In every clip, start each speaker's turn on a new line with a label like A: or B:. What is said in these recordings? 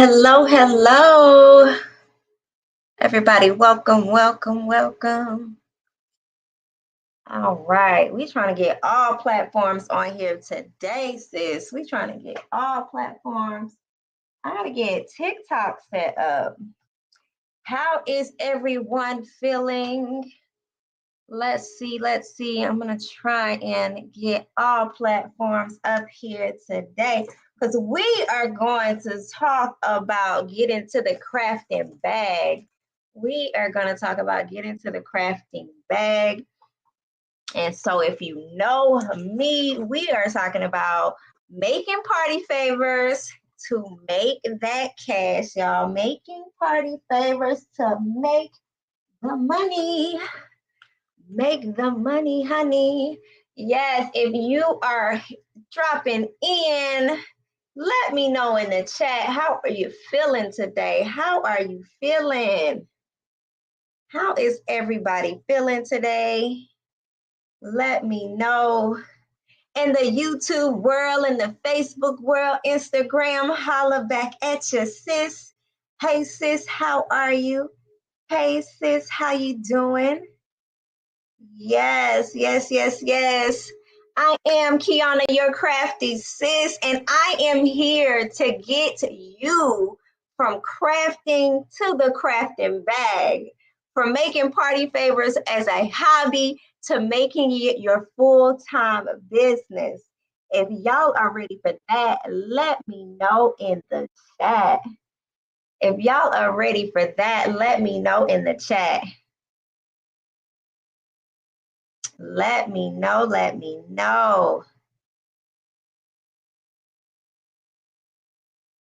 A: Hello, hello, everybody. Welcome, welcome, welcome. All right, we trying to get all platforms on here today, sis. We trying to get all platforms. I gotta get TikTok set up. How is everyone feeling? Let's see, let's see. I'm gonna try and get all platforms up here today because we are going to talk about getting to the crafting bag. We are going to talk about getting to the crafting bag. And so, if you know me, we are talking about making party favors to make that cash, y'all. Making party favors to make the money. Make the money, honey. Yes, if you are dropping in, let me know in the chat. How are you feeling today? How are you feeling? How is everybody feeling today? Let me know. In the YouTube world, in the Facebook world, Instagram, holla back at you, sis. Hey, sis, how are you? Hey, sis, how you doing? Yes, yes, yes, yes. I am Kiana, your crafty sis, and I am here to get you from crafting to the crafting bag, from making party favors as a hobby to making it your full-time business. If y'all are ready for that, let me know in the chat. If y'all are ready for that, let me know in the chat. Let me know, let me know.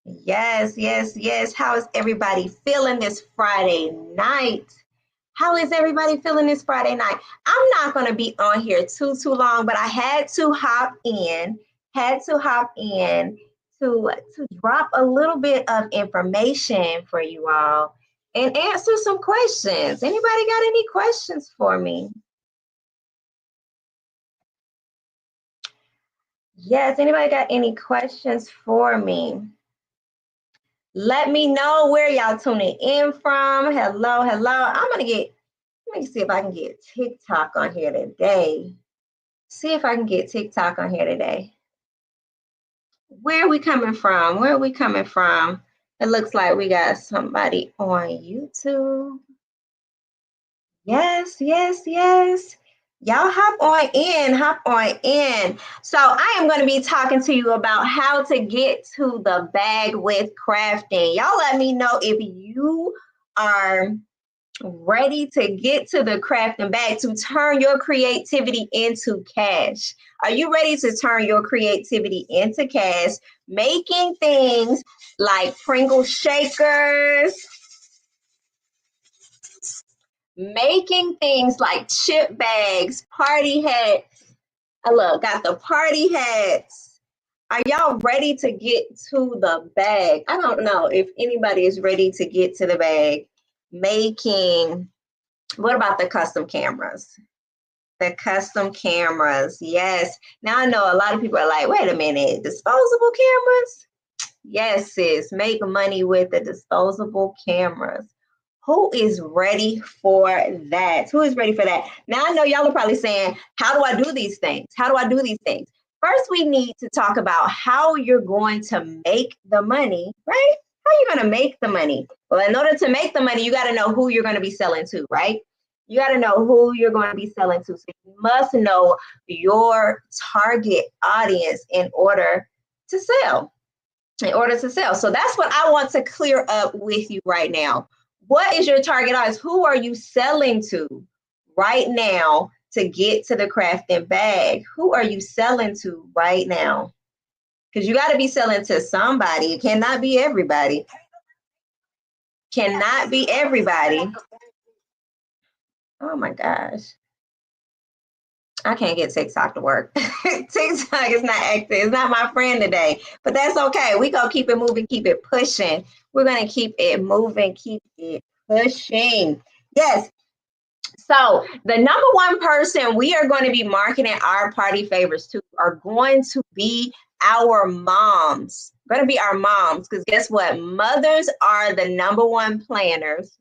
A: Yes, yes, yes. How is everybody feeling this Friday night? How is everybody feeling this Friday night? I'm not going to be on here too long, but I had to hop in, to drop a little bit of information for you all and answer some questions. Anybody got any questions for me? Yes, anybody got any questions for me? Let me know where y'all tuning in from. Hello, hello. Let me see if I can get TikTok on here today. See if I can get TikTok on here today. Where are we coming from? Where are we coming from? It looks like we got somebody on YouTube. Yes, yes, yes. Y'all hop on in, hop on in. So I am going to be talking to you about how to get to the bag with crafting. Y'all let me know if you are ready to get to the crafting bag to turn your creativity into cash. Are you ready to turn your creativity into cash, making things like Pringle shakers, making things like chip bags, party hats? I look, got the party hats. Are y'all ready to get to the bag? I don't know if anybody is ready to get to the bag. What about the custom cameras? The custom cameras, yes. Now I know a lot of people are like, wait a minute, disposable cameras? Yes, sis, make money with the disposable cameras. Who is ready for that? Who is ready for that? Now I know y'all are probably saying, how do I do these things? How do I do these things? First, we need to talk about how you're going to make the money, right? How are you going to make the money? Well, in order to make the money, you got to know who you're going to be selling to, right? You got to know who you're going to be selling to. So you must know your target audience in order to sell. So that's what I want to clear up with you right now. What is your target audience? Who are you selling to right now to get to the crafting bag? Who are you selling to right now? Because you got to be selling to somebody. It cannot be everybody. Cannot be everybody. Oh my gosh. I can't get TikTok to work. TikTok is not active. It's not my friend today, but that's okay. We gonna keep it moving, keep it pushing. We're gonna keep it moving, keep it pushing. Yes. So the number one person we are going to be marketing our party favors to are going to be our moms. going to be our moms, because guess what? Mothers are the number one planners,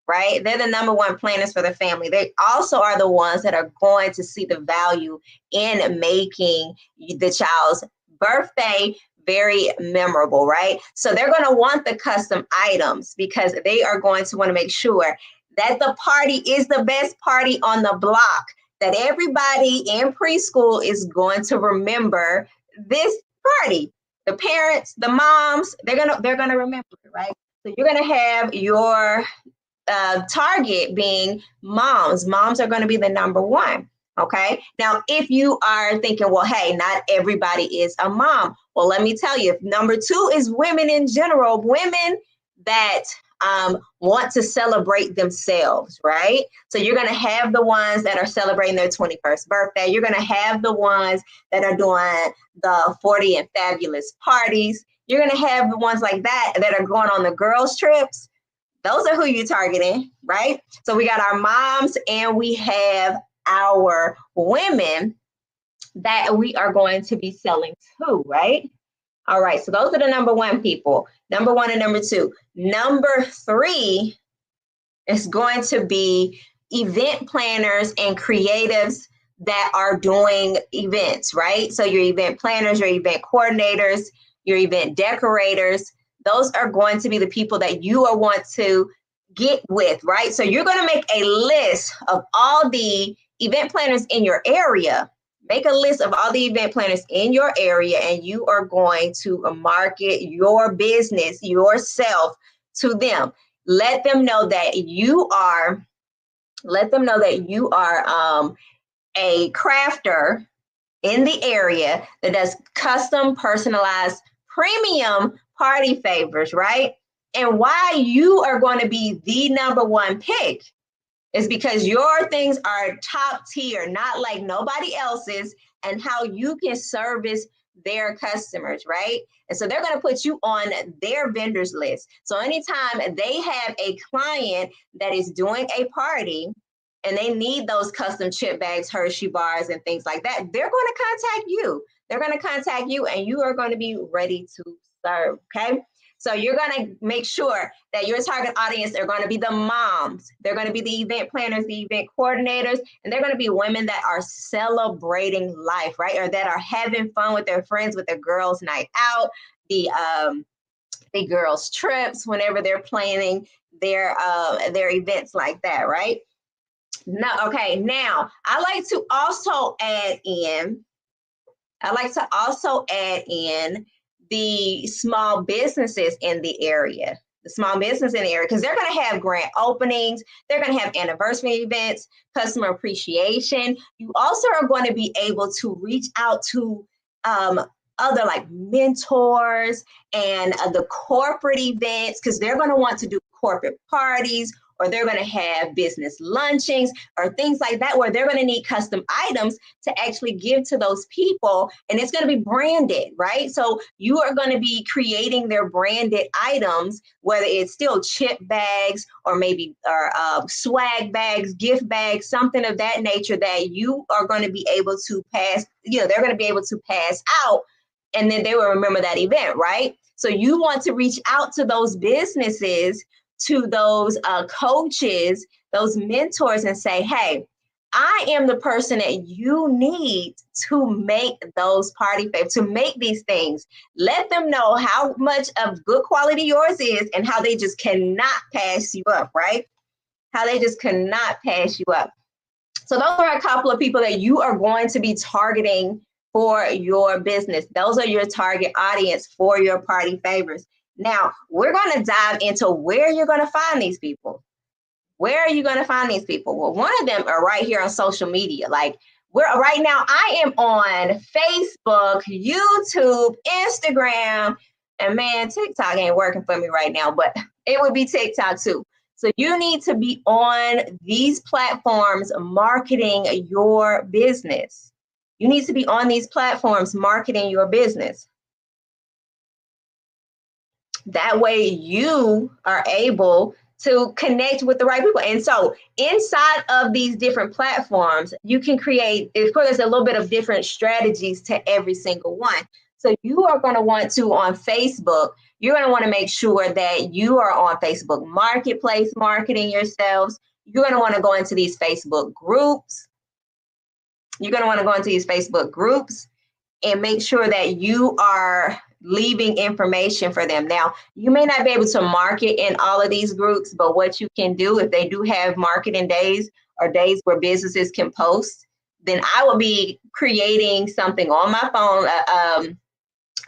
A: right? They're the number one planners for the family. They also are the ones that are going to see the value in making the child's birthday very memorable, right? So they're going to want the custom items because they are going to want to make sure that the party is the best party on the block, that everybody in preschool is going to remember this party. The parents, the moms, they're gonna remember it, right? So you're gonna have your target being moms. Moms are going to be the number one. Okay. Now, if you are thinking, well, hey, not everybody is a mom. Well, let me tell you, if number two is women in general, women that want to celebrate themselves, right? So you're going to have the ones that are celebrating their 21st birthday. You're going to have the ones that are doing the 40 and fabulous parties. You're going to have the ones like that that are going on the girls' trips. Those are who you're targeting, right? So we got our moms and we have our women that we are going to be selling to, right? All right, so those are the number one people, number one and number two. Number three is going to be event planners and creatives that are doing events, right? So your event planners, your event coordinators, your event decorators, those are going to be the people that you are want to get with, right? So you're going to make a list of all the event planners in your area. Make a list of all the event planners in your area, and you are going to market your business, yourself to them. Let them know that you are, a crafter in the area that does custom, personalized, premium party favors, right? And why you are going to be the number one pick is because your things are top tier, not like nobody else's, and how you can service their customers, right? And so they're going to put you on their vendors list. So anytime they have a client that is doing a party and they need those custom chip bags, Hershey bars, and things like that, they're going to contact you. They're going to contact you, and you are going to be ready to serve, okay? So you're going to make sure that your target audience are going to be the moms. They're going to be the event planners, the event coordinators, and they're going to be women that are celebrating life, right? Or that are having fun with their friends, with their girls' night out, the girls' trips, whenever they're planning their events like that, right? No, okay. Now I like to also add in the small businesses in the area, because they're going to have grand openings, they're going to have anniversary events, customer appreciation. You also are going to be able to reach out to other like mentors and the corporate events, because they're going to want to do corporate parties, or they're going to have business lunchings or things like that, where they're going to need custom items to actually give to those people. And it's going to be branded, right? So you are going to be creating their branded items, whether it's still chip bags or maybe swag bags, gift bags, something of that nature that you are going to be able to pass, they're going to be able to pass out, and then they will remember that event, right? So you want to reach out to those businesses, to those coaches, those mentors, and say, hey, I am the person that you need to make those party favors, to make these things. Let them know how much of good quality yours is and how they just cannot pass you up, right? How they just cannot pass you up. So those are a couple of people that you are going to be targeting for your business. Those are your target audience for your party favors. Now, we're going to dive into where you're going to find these people. Where are you going to find these people? Well, one of them are right here on social media. Like right now, I am on Facebook, YouTube, Instagram, and man, TikTok ain't working for me right now, but it would be TikTok too. So you need to be on these platforms marketing your business. You need to be on these platforms marketing your business. That way you are able to connect with the right people. And so inside of these different platforms, you can create, of course, there's a little bit of different strategies to every single one. So you are going to want to, on Facebook, you're going to want to make sure that you are on Facebook Marketplace marketing yourselves. You're going to want to go into these Facebook groups. You're going to want to go into these Facebook groups and make sure that you are leaving information for them. Now, you may not be able to market in all of these groups, but what you can do, if they do have marketing days or days where businesses can post, then I will be creating something on my phone,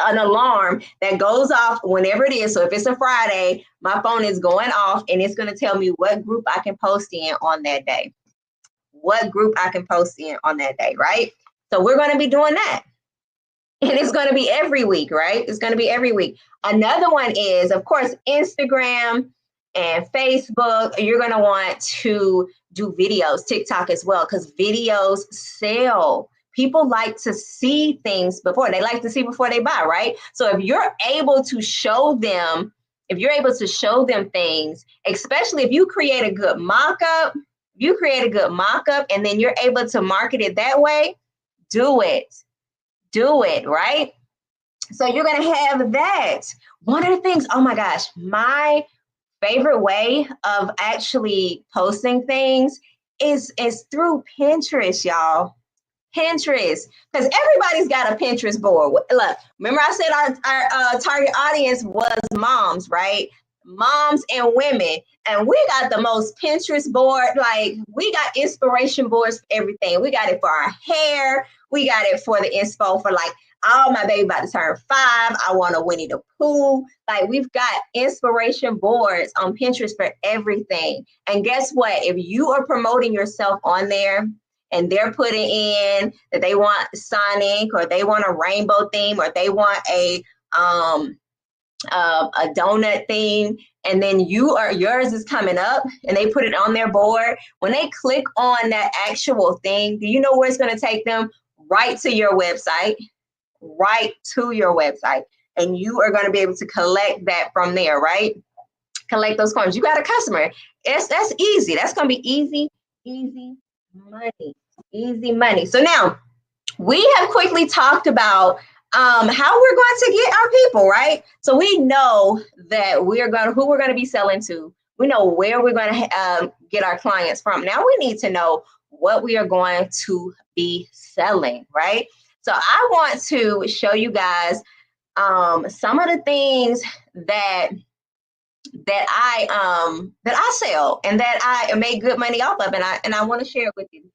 A: an alarm that goes off whenever it is. So if it's a Friday, my phone is going off and it's going to tell me what group I can post in on that day. What group I can post in on that day, right? So we're going to be doing that. And it's going to be every week, right? It's going to be every week. Another one is, of course, Instagram and Facebook. You're going to want to do videos, TikTok as well, because videos sell. People like to see things before. They like to see before they buy, right? So if you're able to show them, things, especially if you create a good mock-up, and then you're able to market it that way, do it, right? So you're going to have that. One of the things, oh my gosh, my favorite way of actually posting things is through Pinterest, y'all. Pinterest, because everybody's got a Pinterest board. Look, remember I said our target audience was moms, right? Moms and women, and we got the most Pinterest board. Like, we got inspiration boards for everything. We got it for our hair. We got it for the inspo for, like, oh, my baby about to turn 5. I want a Winnie the Pooh. Like, we've got inspiration boards on Pinterest for everything. And guess what? If you are promoting yourself on there, and they're putting in that they want Sonic, or they want a rainbow theme, or they want a donut theme, and then yours is coming up and they put it on their board. When they click on that actual thing, do you know where it's going to take them? Right to your website, and you are going to be able to collect that from there, right? Collect those coins. You got a customer. That's easy. That's going to be easy money. So now we have quickly talked about how we're going to get our people, right? So we know that who we're going to be selling to. We know where we're going to get our clients from. Now we need to know what we are going to be selling, right? So I want to show you guys some of the things that I sell and that I make good money off of, and I want to share it with you.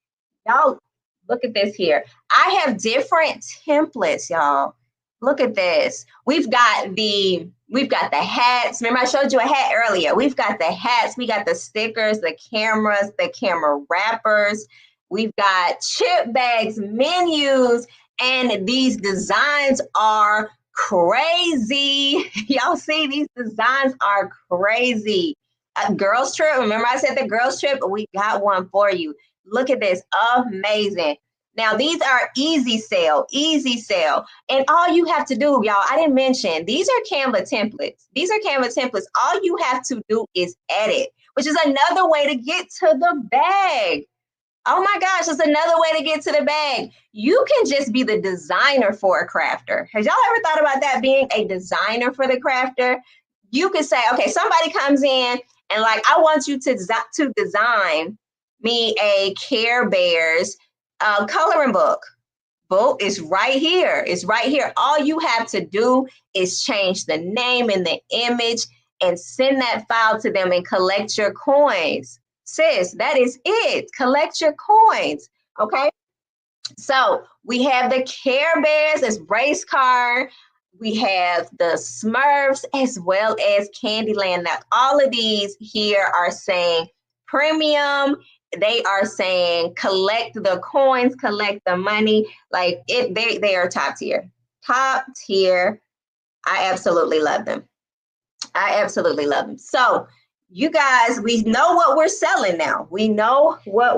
A: Y'all, look at this here. I have different templates, y'all. Look at this. We've got the hats. Remember, I showed you a hat earlier. We've got the hats. We got the stickers, the cameras, the camera wrappers. We've got chip bags, menus, and these designs are crazy. Y'all see, these designs are crazy. Girls trip. Remember I said the girls trip? We got one for you. Look at this. Amazing. Now, these are easy sale. And all you have to do, y'all, I didn't mention, these are Canva templates. All you have to do is edit, which is another way to get to the bag. Oh my gosh, it's another way to get to the bag. You can just be the designer for a crafter. Has y'all ever thought about that, being a designer for the crafter? You could say, okay, somebody comes in and, like, I want you to design me a Care Bears coloring book. Book is right here. It's right here. All you have to do is change the name and the image and send that file to them and collect your coins. Sis, that is it. Collect your coins. Okay. So we have the Care Bears as race car. We have the Smurfs as well as Candyland. Now, all of these here are saying premium. They are saying collect the coins, collect the money. Like, they are top tier. Top tier. I absolutely love them. So, you guys, we know what we're selling now. We know where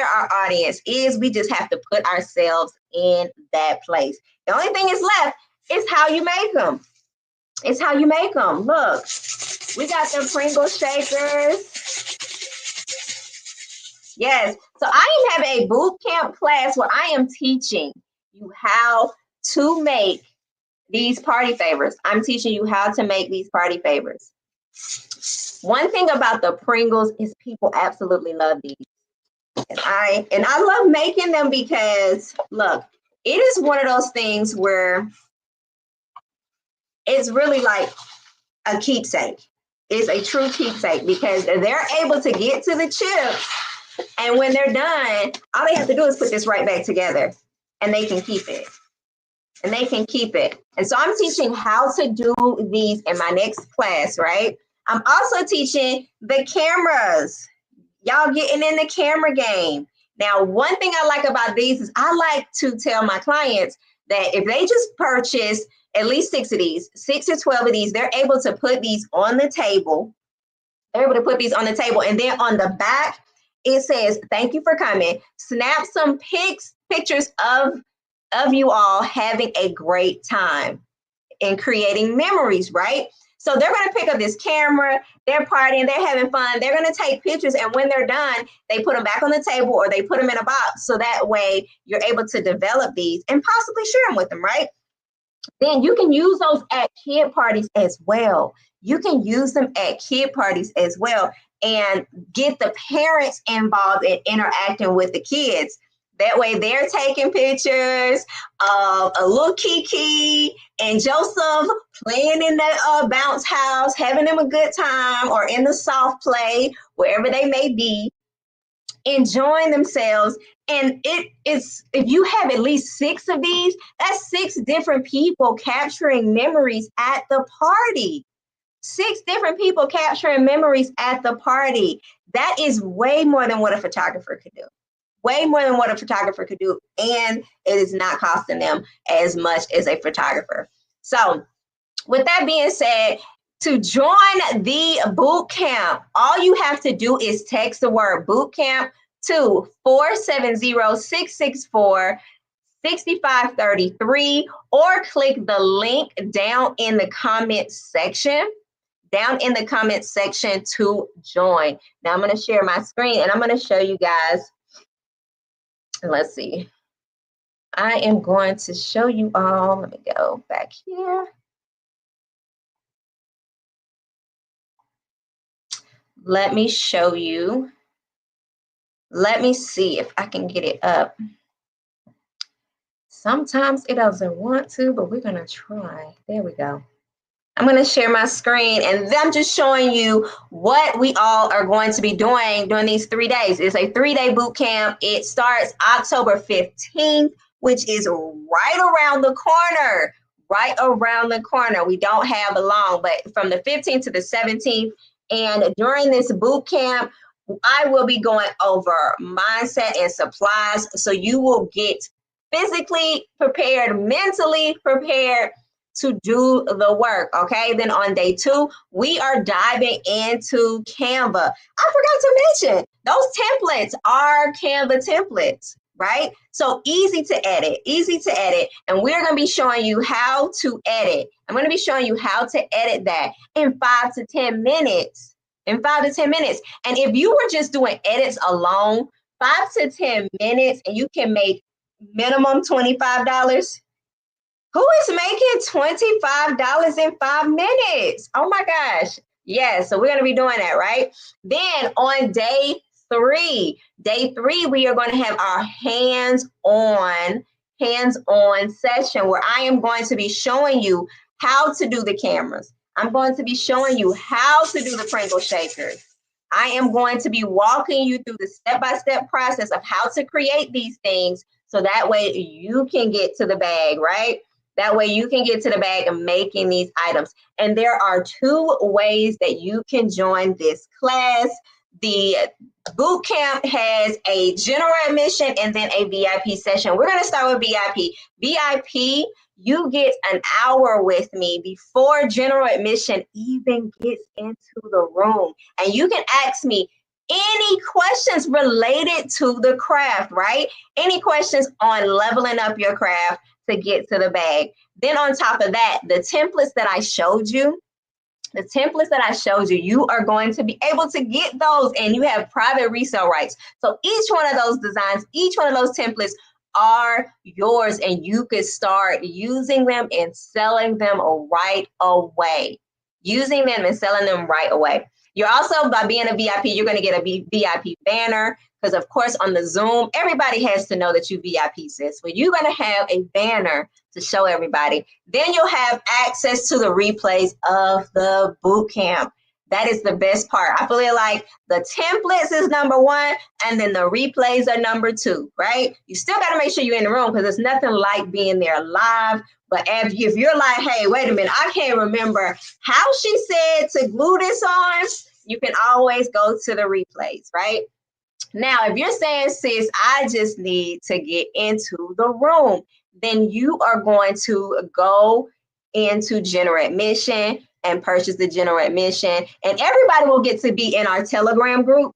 A: our audience is. We just have to put ourselves in that place. The only thing is left is how you make them. Look, we got the Pringle shakers. Yes. So I am having a boot camp class where I am teaching you how to make these party favors. I'm teaching you how to make these party favors. One thing about the Pringles is people absolutely love these. And I love making them because, look, it is one of those things where it's really like a keepsake. It's a true keepsake because they're able to get to the chips, and when they're done, all they have to do is put this right back together, and they can keep it. And they can keep it. And so I'm teaching how to do these in my next class, right? I'm also teaching the cameras. Y'all getting in the camera game. Now, one thing I like about these is I like to tell my clients that if they just purchase at least 6 of these, 6 to 12 of these, they're able to put these on the table. They're able to put these on the table. And then on the back, it says, thank you for coming. Snap some pictures of you all having a great time and creating memories, right? So they're going to pick up this camera, they're partying, they're having fun, they're going to take pictures, and when they're done, they put them back on the table or they put them in a box, so that way you're able to develop these and possibly share them with them, right? Then you can use those at kid parties as well. You can use them at kid parties as well and get the parents involved in interacting with the kids. That way they're taking pictures of a little Kiki and Joseph playing in the bounce house, having them a good time, or in the soft play, wherever they may be, enjoying themselves. And it is, if you have at least 6 of these, that's 6 different people capturing memories at the party. 6 different people capturing memories at the party. That is way more than what a photographer could do. Way more than what a photographer could do, and it is not costing them as much as a photographer. So with that being said, to join the boot camp, all you have to do is text the word boot camp to 470-664-6533 or click the link down in the comment section. To join. Now I'm going to share my screen and I'm going to show you guys. Let's see. I am going to show you all. Let me go back here. Let me show you. Let me see if I can get it up. Sometimes it doesn't want to, but we're going to try. There we go. I'm going to share my screen, and I'm just showing you what we all are going to be doing during these 3 days. It's a 3-day boot camp. It starts October 15th, which is right around the corner. Right around the corner. We don't have long, but from the 15th to the 17th. And during this boot camp, I will be going over mindset and supplies. So you will get physically prepared, mentally prepared to do the work, okay? Then on day 2, we are diving into Canva. I forgot to mention, those templates are Canva templates, right? So easy to edit, and we're gonna be showing you how to edit. I'm gonna be showing you how to edit that in 5 to 10 minutes. And if you were just doing edits alone, 5 to 10 minutes, and you can make minimum $25. Who is making $25 in 5 minutes? Oh my gosh. Yes, so we're going to be doing that, right? Then on day 3, we are going to have our hands-on session where I am going to be showing you how to do the cameras. I'm going to be showing you how to do the Pringle shakers. I am going to be walking you through the step-by-step process of how to create these things so that way you can get to the bag, right? That way you can get to the bag of making these items. And there are 2 ways that you can join this class. The boot camp has a general admission and then a VIP session. We're going to start with VIP. VIP, you get an hour with me before general admission even gets into the room. And you can ask me any questions related to the craft, right? Any questions on leveling up your craft to get to the bag. Then on top of that, the templates that I showed you, you are going to be able to get those, and you have private resale rights. So each one of those designs, each one of those templates are yours, and you could start using them and selling them right away. Using them and selling them right away. You're also, by being a VIP, you're going to get a VIP banner, because of course on the Zoom, everybody has to know that you VIP, sis. Well, you're going to have a banner to show everybody. Then you'll have access to the replays of the boot camp. That is the best part. I feel like the templates is number one, and then the replays are number two, right? You still got to make sure you're in the room, because there's nothing like being there live. But if you're like, hey, wait a minute, I can't remember how she said to glue this on, you can always go to the replays, right? Now, if you're saying, sis, I just need to get into the room, then you are going to go into general admission and purchase the general admission. And everybody will get to be in our Telegram group,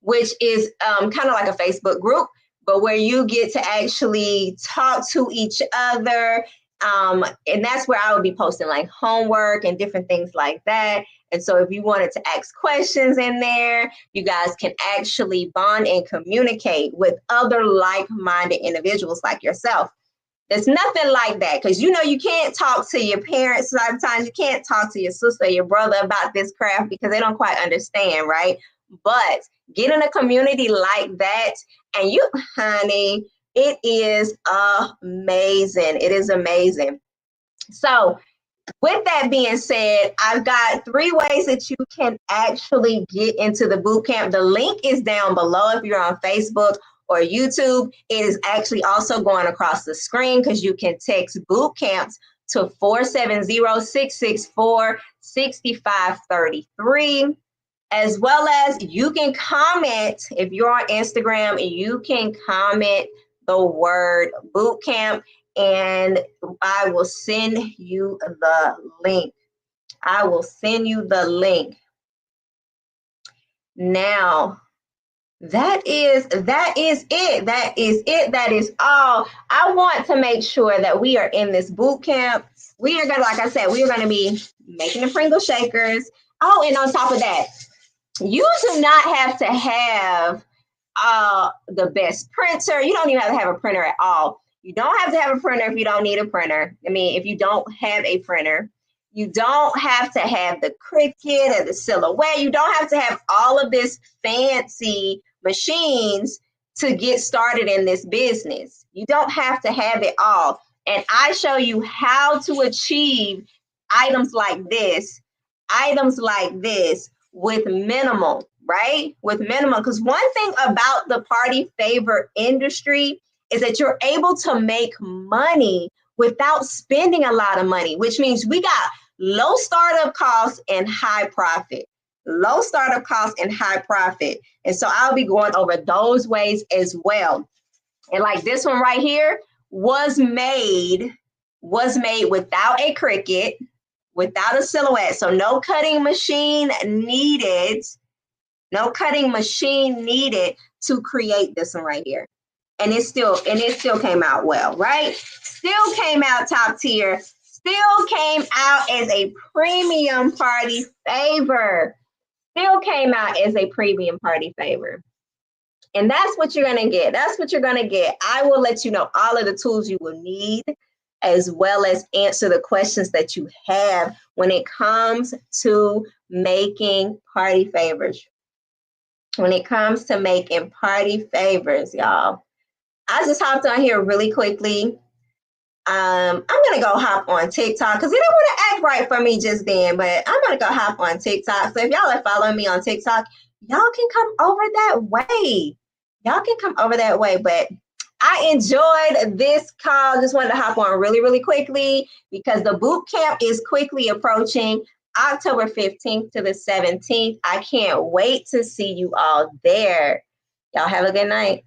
A: which is kind of like a Facebook group, but where you get to actually talk to each other. And that's where I would be posting like homework and different things like that. And so if you wanted to ask questions in there, you guys can actually bond and communicate with other like-minded individuals like yourself. There's nothing like that, because you know you can't talk to your parents. A lot of times you can't talk to your sister or your brother about this craft because they don't quite understand, right? But get in a community like that, and you, honey, it is amazing. It is amazing. So with that being said, I've got 3 ways that you can actually get into the boot camp. The link is down below if you're on Facebook or YouTube. It is actually also going across the screen, because you can text boot camps to 470-664-6533. As well as you can comment, if you're on Instagram, you can comment the word boot camp, and I will send you the link. I will send you the link. Now, that is it. That is all. I want to make sure that we are in this boot camp. We are going to, like I said, we are going to be making the Pringle shakers. Oh, and on top of that, you do not have to have the best printer. You don't even have to have a printer at all. You don't have to have a printer if you don't need a printer. I mean, if you don't have a printer, you don't have to have the Cricut or the Silhouette. You don't have to have all of this fancy machines to get started in this business. You don't have to have it all. And I show you how to achieve items like this with minimal, right? With minimal. Because one thing about the party favor industry is that you're able to make money without spending a lot of money, which means we got low startup costs and high profit. Low startup costs and high profit. And so I'll be going over those ways as well. And like this one right here was made without a Cricut, without a Silhouette. So no cutting machine needed. No cutting machine needed to create this one right here. And it still came out well, right? Still came out top tier. Still came out as a premium party favor. Still came out as a premium party favor. And that's what you're going to get. That's what you're going to get. I will let you know all of the tools you will need, as well as answer the questions that you have when it comes to making party favors. When it comes to making party favors, y'all. I just hopped on here really quickly. I'm going to go hop on TikTok because it didn't want to act right for me just then, but I'm going to go hop on TikTok. So if y'all are following me on TikTok, y'all can come over that way. Y'all can come over that way, but I enjoyed this call. Just wanted to hop on really, really quickly because the boot camp is quickly approaching, October 15th to the 17th. I can't wait to see you all there. Y'all have a good night.